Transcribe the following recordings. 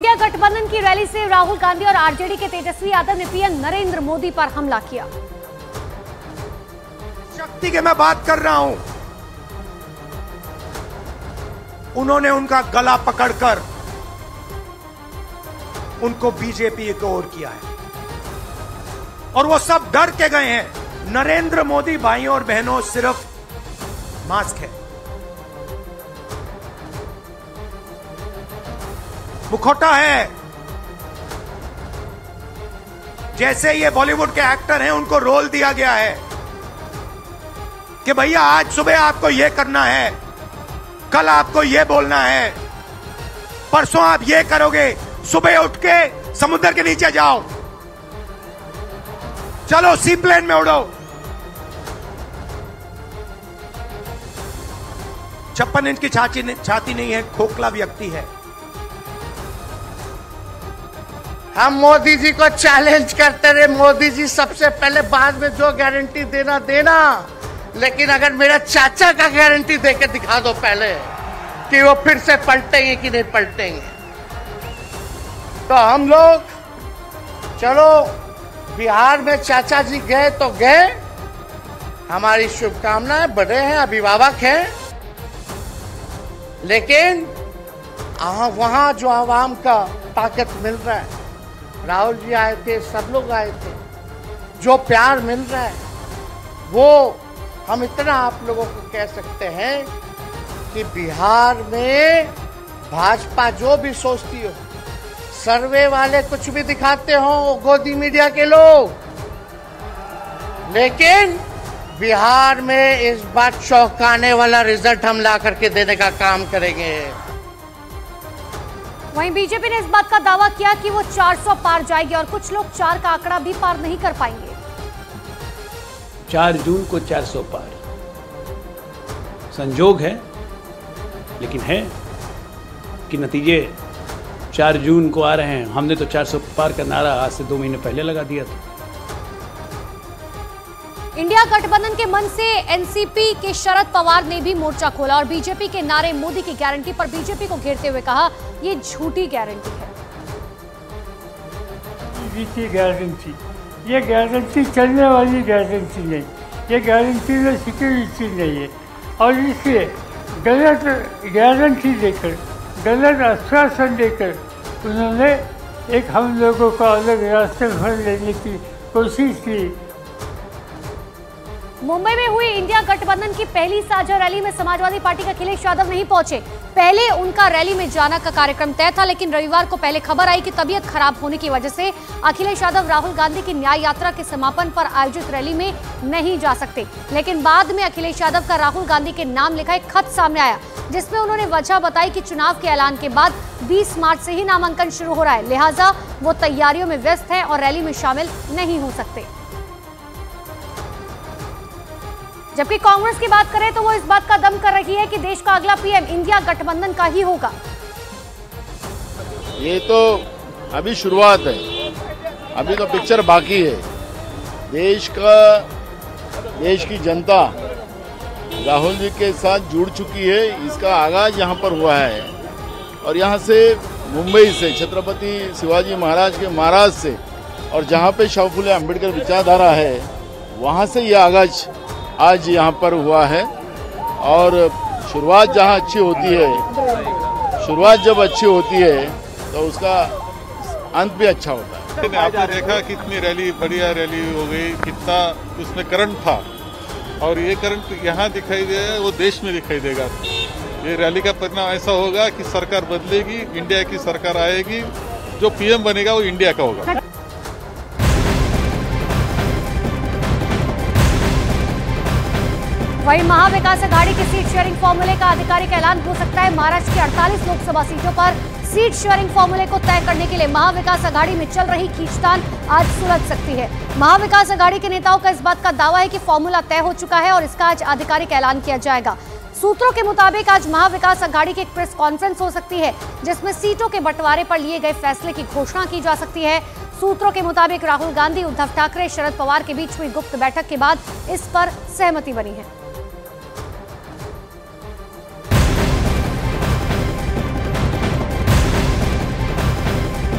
India गठबंधन की rally से राहुल गांधी और आरजेडी के तेजस्वी यादव ने पीएम नरेंद्र मोदी पर हमला किया। शक्ति की मैं बात कर रहा हूं। उन्होंने उनका गला पकड़कर उनको बीजेपी की ओर किया है और वो सब डर के गए हैं। नरेंद्र मोदी भाइयों और बहनों सिर्फ मास्क है, मुखौटा है। जैसे ये बॉलीवुड के एक्टर हैं, उनको रोल दिया गया है कि भैया आज सुबह आपको ये करना है, कल आपको ये बोलना है, परसों आप ये करोगे, सुबह उठ के समुद्र के नीचे जाओ, चलो सी प्लेन में उड़ो। 56 इंच की छाती नहीं है, खोखला व्यक्ति है। हम मोदी जी को चैलेंज करते रहे, मोदी जी सबसे पहले, बाद में जो गारंटी देना देना, लेकिन अगर मेरा चाचा का गारंटी देके दिखा दो पहले कि वो फिर से पलटेंगे कि नहीं पलटेंगे। तो हम लोग चलो बिहार में चाचा जी गए तो गए, हमारी शुभकामनाएं, बड़े हैं, अभिभावक हैं, लेकिन वहां जो आवाम का ताकत मिल रहा है, राहुल जी आए थे, सब लोग आए थे, जो प्यार मिल रहा है वो हम इतना आप लोगों को कह सकते हैं कि बिहार में भाजपा जो भी सोचती हो, सर्वे वाले कुछ भी दिखाते हो, गोदी मीडिया के लोग, लेकिन बिहार में इस बार चौंकाने वाला रिजल्ट हम ला करके देने का काम करेंगे। वहीं बीजेपी ने इस बात का दावा किया कि वो 400 पार जाएगी और कुछ लोग 4 का आंकड़ा भी पार नहीं कर पाएंगे। 4 जून को 400 पार संजोग है, लेकिन है कि नतीजे 4 जून को आ रहे हैं। हमने तो 400 पार का नारा आज से 2 महीने पहले लगा दिया था। इंडिया गठबंधन के मन से एनसीपी के शरद पवार ने भी मोर्चा खोला और बीजेपी के नारे मोदी की गारंटी पर बीजेपी को घेरते हुए कहा, ये झूठी गारंटी है। की गारंटी, ये गारंटी चलने वाली गारंटी नहीं, ये गारंटी में सिक्योरिटी नहीं है और इसलिए गलत गारंटी देकर, गलत आश्वासन देकर उन्होंने एक हम लोगों को अलग रास्ते भर लेने की कोशिश की। मुंबई में हुई इंडिया गठबंधन की पहली साझा रैली में समाजवादी पार्टी के अखिलेश यादव नहीं पहुंचे। पहले उनका रैली में जाना का कार्यक्रम तय था, लेकिन रविवार को पहले खबर आई कि तबीयत खराब होने की वजह से अखिलेश यादव राहुल गांधी की न्याय यात्रा के समापन पर आयोजित रैली में नहीं जा सकते। लेकिन बाद में अखिलेश यादव का राहुल गांधी के नाम लिखा एक खत सामने आया, जिसमें उन्होंने वजह बताई कि चुनाव के ऐलान के बाद 20 मार्च से ही नामांकन शुरू हो रहा है, लिहाजा वो तैयारियों में व्यस्त है और रैली में शामिल नहीं हो सकते। जबकि कांग्रेस की बात करें तो वो इस बात का दम कर रही है कि देश का अगला पीएम इंडिया गठबंधन का ही होगा। ये तो अभी शुरुआत है, अभी तो पिक्चर बाकी है। देश की जनता राहुल जी के साथ जुड़ चुकी है, इसका आगाज यहाँ पर हुआ है और यहाँ से मुंबई से छत्रपति शिवाजी महाराज के महाराज से और जहाँ पे शाहू फुले अम्बेडकर विचारधारा है, वहाँ से ये आगाज आज यहाँ पर हुआ है। और शुरुआत जहाँ अच्छी होती है, शुरुआत जब अच्छी होती है तो उसका अंत भी अच्छा होता है। आपने देखा कितनी रैली, बढ़िया रैली हो गई, कितना उसमें करंट था और ये करंट यहाँ दिखाई दे रहा है, वो देश में दिखाई देगा। ये रैली का परिणाम ऐसा होगा कि सरकार बदलेगी, इंडिया की सरकार आएगी, जो पीएम बनेगा वो इंडिया का होगा। वहीं महाविकास अघाड़ी के सीट शेयरिंग फॉर्मूले का आधिकारिक ऐलान हो सकता है। महाराष्ट्र की 48 लोकसभा सीटों पर सीट शेयरिंग फॉर्मूले को तय करने के लिए महाविकास अघाड़ी में चल रही खींचतान आज सुलझ सकती है। महाविकास अघाड़ी के नेताओं का इस बात का दावा है कि फॉर्मूला तय हो चुका है और इसका आज आधिकारिक ऐलान किया जाएगा। सूत्रों के मुताबिक आज महाविकास अघाड़ी की एक प्रेस कॉन्फ्रेंस हो सकती है, जिसमें सीटों के बंटवारे पर लिए गए फैसले की घोषणा की जा सकती है। सूत्रों के मुताबिक राहुल गांधी, उद्धव ठाकरे, शरद पवार के बीच हुई गुप्त बैठक के बाद इस पर सहमति बनी है।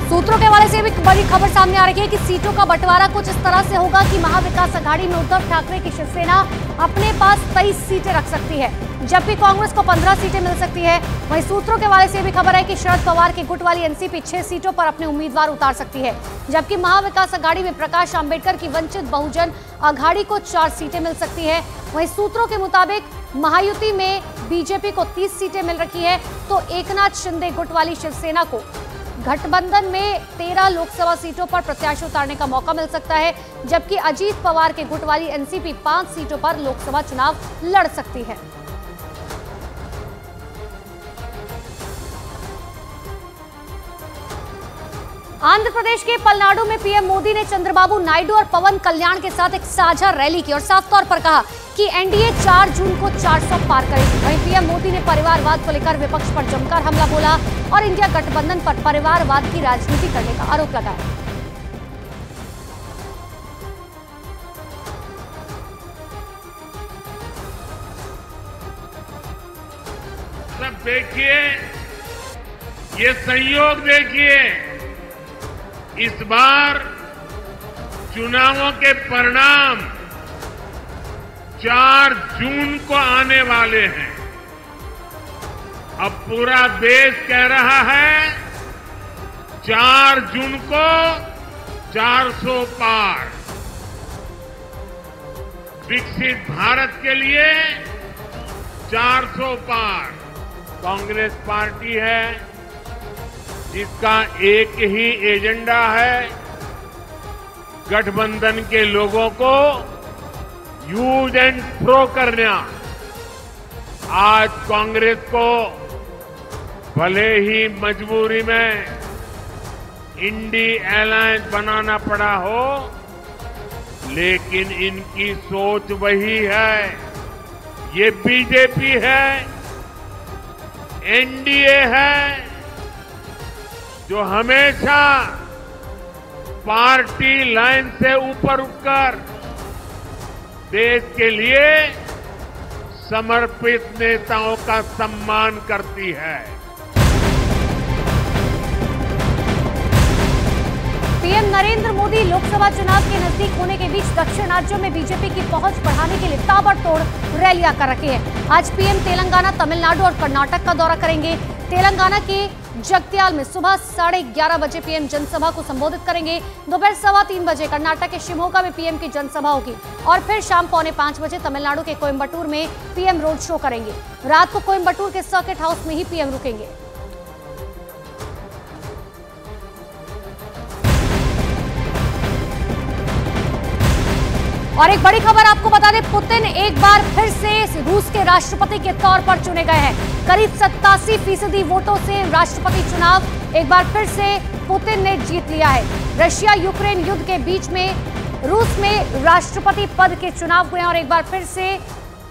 सूत्रों के हवाले से भी बड़ी खबर सामने आ रही है कि सीटों का बंटवारा कुछ इस तरह से होगा कि महाविकास आघाड़ी में उद्धव ठाकरे की शिवसेना अपने पास 23 सीटें रख सकती है, जबकि कांग्रेस को 15 सीटें मिल सकती है। वहीं सूत्रों के हवाले से भी खबर है कि शरद पवार की गुट वाली एनसीपी 6 सीटों पर अपने उम्मीदवार उतार सकती है, जबकि महाविकास आघाड़ी में प्रकाश आंबेडकर की वंचित बहुजन आघाड़ी को 4 सीटें मिल सकती है। वहीं सूत्रों के मुताबिक महायुति में बीजेपी को 30 सीटें मिल रखी है, तो एकनाथ शिंदे गुट वाली शिवसेना को गठबंधन में 13 लोकसभा सीटों पर प्रत्याशी उतारने का मौका मिल सकता है, जबकि अजीत पवार के गुट वाली एनसीपी 5 सीटों पर लोकसभा चुनाव लड़ सकती है। आंध्र प्रदेश के पलनाडु में पीएम मोदी ने चंद्रबाबू नायडू और पवन कल्याण के साथ एक साझा रैली की और साफ तौर पर कहा कि एनडीए 4 जून को 400 पार करेगी। वहीं पीएम मोदी ने परिवारवाद को लेकर विपक्ष पर जमकर हमला बोला और इंडिया गठबंधन पर परिवारवाद की राजनीति करने का आरोप लगाया। सब देखिए, ये संयोग देखिए, इस बार चुनावों के परिणाम 4 जून को आने वाले हैं। अब पूरा देश कह रहा है 4 जून को 400 पार। विकसित भारत के लिए 400 पार। कांग्रेस पार्टी है जिसका एक ही एजेंडा है, गठबंधन के लोगों को यूज एंड थ्रो करना। आज कांग्रेस को भले ही मजबूरी में इंडी अलायंस बनाना पड़ा हो, लेकिन इनकी सोच वही है। ये बीजेपी है, एनडीए है, जो हमेशा पार्टी लाइन से ऊपर उठकर देश के लिए समर्पित नेताओं का सम्मान करती है। पीएम नरेंद्र मोदी लोकसभा चुनाव के नजदीक होने के बीच दक्षिण राज्यों में बीजेपी की पहुंच बढ़ाने के लिए ताबड़तोड़ रैलियां कर रखी है। आज पीएम तेलंगाना, तमिलनाडु और कर्नाटक का दौरा करेंगे। तेलंगाना के जगत्याल में सुबह 11:30 बजे पीएम जनसभा को संबोधित करेंगे। दोपहर 3:15 बजे कर्नाटक के शिमोगा में पीएम की जनसभा होगी और फिर शाम 4:45 बजे तमिलनाडु के कोयम्बटूर में पीएम रोड शो करेंगे। रात को कोयम्बटूर के सर्किट हाउस में ही पीएम रुकेंगे। और एक बड़ी खबर आपको बता दें, पुतिन एक बार फिर से रूस के राष्ट्रपति के तौर पर चुने गए हैं। करीब 87% वोटों से राष्ट्रपति चुनाव एक बार फिर से पुतिन ने जीत लिया है। रशिया यूक्रेन युद्ध के बीच में रूस में राष्ट्रपति पद के चुनाव हुए हैं और एक बार फिर से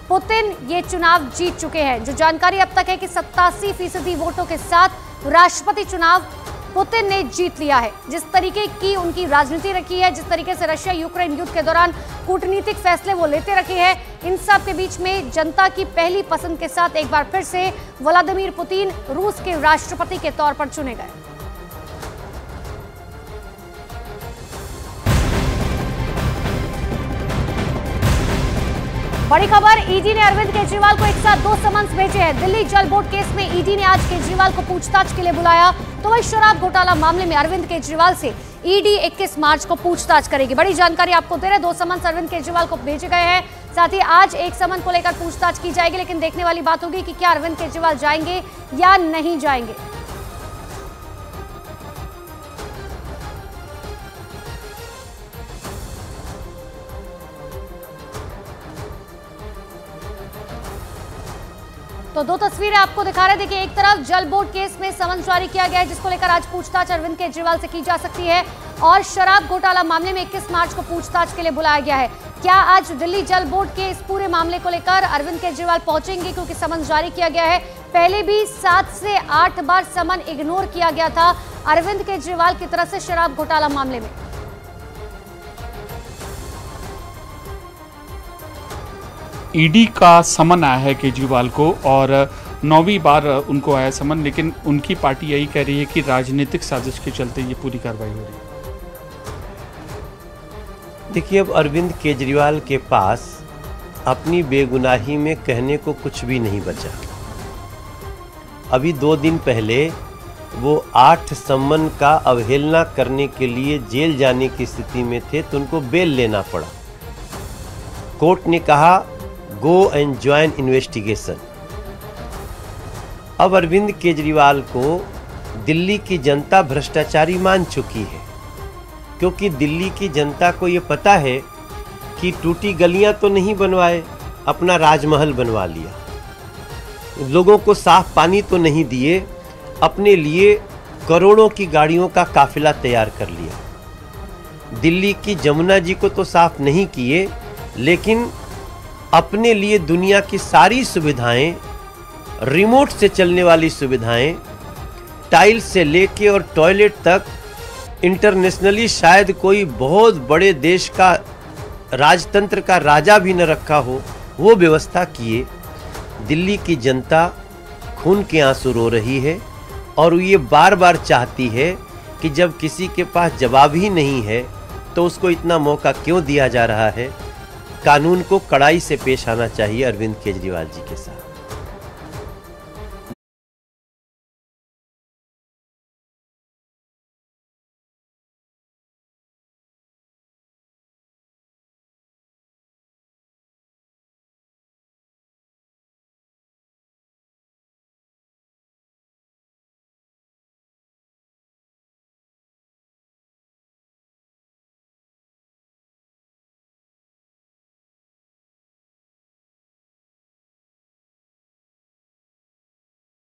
पुतिन ये चुनाव जीत चुके हैं। जो जानकारी अब तक है कि 87% वोटों के साथ राष्ट्रपति चुनाव पुतिन ने जीत लिया है। जिस तरीके की उनकी राजनीति रखी है, जिस तरीके से रशिया यूक्रेन युद्ध के दौरान कूटनीतिक फैसले वो लेते रखे हैं, इन सब के बीच में जनता की पहली पसंद के साथ एक बार फिर से व्लादिमीर पुतिन रूस के राष्ट्रपति के तौर पर चुने गए। बड़ी खबर, ईडी ने अरविंद केजरीवाल को एक साथ 2 समन्स भेजे हैं। दिल्ली जल बोर्ड केस में ईडी ने आज केजरीवाल को पूछताछ के लिए बुलाया, तो वही शराब घोटाला मामले में अरविंद केजरीवाल से ईडी 21 मार्च को पूछताछ करेगी। बड़ी जानकारी आपको दे रहे, 2 समन्स अरविंद केजरीवाल को भेजे गए हैं। साथ ही आज एक समन को लेकर पूछताछ की जाएगी, लेकिन देखने वाली बात होगी कि क्या अरविंद केजरीवाल जाएंगे या नहीं जाएंगे। तो 2 तस्वीरें आपको दिखा रहे। देखिए, एक तरफ जल बोर्ड केस में समन जारी किया गया है, जिसको लेकर आज पूछताछ अरविंद केजरीवाल से की जा सकती है, और शराब घोटाला मामले में 21 मार्च को पूछताछ के लिए बुलाया गया है। क्या आज दिल्ली जल बोर्ड के इस पूरे मामले को लेकर अरविंद केजरीवाल पहुंचेंगे, क्योंकि समन जारी किया गया है। पहले भी 7 से 8 बार समन इग्नोर किया गया था अरविंद केजरीवाल की तरफ से शराब घोटाला मामले में। ईडी का समन आया है केजरीवाल को, और 9वीं बार उनको आया समन, लेकिन उनकी पार्टी यही कह रही है कि राजनीतिक साजिश के चलते ये पूरी कार्रवाई हो रही है। देखिए, अब अरविंद केजरीवाल के पास अपनी बेगुनाही में कहने को कुछ भी नहीं बचा। अभी 2 दिन पहले वो 8 सम्मन का अवहेलना करने के लिए जेल जाने की स्थिति में थे, तो उनको बेल लेना पड़ा। कोर्ट ने कहा गो एंड ज्वाइन इन्वेस्टिगेशन। अब अरविंद केजरीवाल को दिल्ली की जनता भ्रष्टाचारी मान चुकी है, क्योंकि दिल्ली की जनता को ये पता है कि टूटी गलियां तो नहीं बनवाए, अपना राजमहल बनवा लिया। लोगों को साफ पानी तो नहीं दिए, अपने लिए करोड़ों की गाड़ियों का काफिला तैयार कर लिया। दिल्ली की जमुना जी को तो साफ नहीं किए, लेकिन अपने लिए दुनिया की सारी सुविधाएं, रिमोट से चलने वाली सुविधाएं, टाइल्स से लेके और टॉयलेट तक, इंटरनेशनली शायद कोई बहुत बड़े देश का राजतंत्र का राजा भी न रखा हो, वो व्यवस्था किए। दिल्ली की जनता खून के आंसू रो रही है और ये बार बार चाहती है कि जब किसी के पास जवाब ही नहीं है तो उसको इतना मौका क्यों दिया जा रहा है। कानून को कड़ाई से पेश आना चाहिए अरविंद केजरीवाल जी के साथ।